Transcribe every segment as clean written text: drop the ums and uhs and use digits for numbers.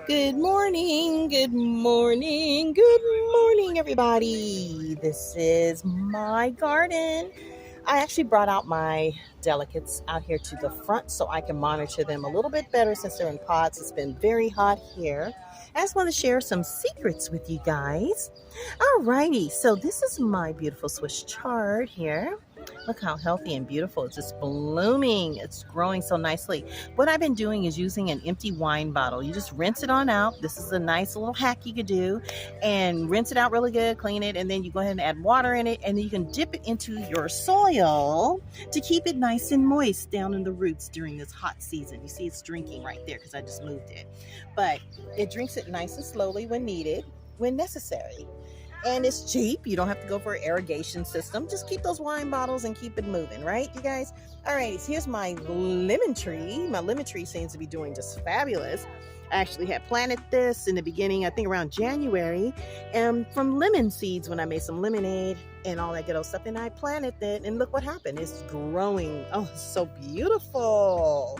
Good morning, good morning, good morning, everybody. This is my garden. I actually brought out my delicates out here to the front so I can monitor them a little bit better since they're in pots. It's been very hot here. I just want to share some secrets with you guys. Alrighty, so this is my beautiful Swiss chard here. Look how healthy and beautiful. It's just blooming. It's growing so nicely. What I've been doing is using an empty wine bottle. You just rinse it on out. This is a nice little hack you could do. And rinse it out really good, clean it, and then you go ahead and add water in it. And then you can dip it into your soil to keep it nice and moist down in the roots during this hot season. You see it's drinking right there because I just moved it. But it drinks it nice and slowly when needed, when necessary. And it's cheap. You don't have to go for an irrigation system. Just keep those wine bottles and keep it moving, right, you guys? All right, so here's my lemon tree. My lemon tree seems to be doing just fabulous. I actually had planted this in the beginning, I think around January, and from lemon seeds when I made some lemonade and all that good old stuff. And I planted it, and look what happened. It's growing. Oh, it's so beautiful.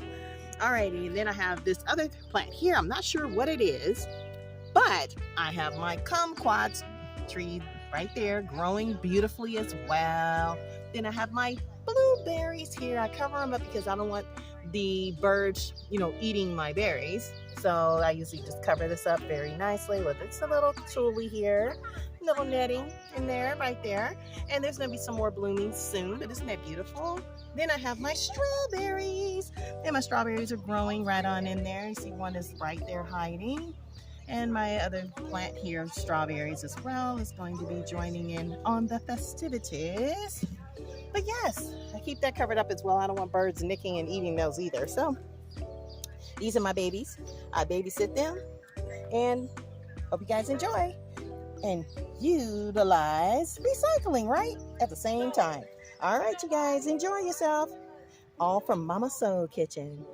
All righty, then I have this other plant here. I'm not sure what it is, but I have my kumquats tree right there growing beautifully as well. Then I have my blueberries here. I cover them up because I don't want the birds, eating my berries. So I usually just cover this up very nicely with just a little tulle here, little netting in there, right there. And there's gonna be some more blooming soon, but isn't that beautiful? Then I have my strawberries, and my strawberries are growing right on in there. You see one is right there hiding. And my other plant here, strawberries as well, is going to be joining in on the festivities. But yes, I keep that covered up as well. I don't want birds nicking and eating those either. So these are my babies. I babysit them and hope you guys enjoy and utilize recycling, right? At the same time. All right, you guys, enjoy yourself. All from Momma Soul Kitchen.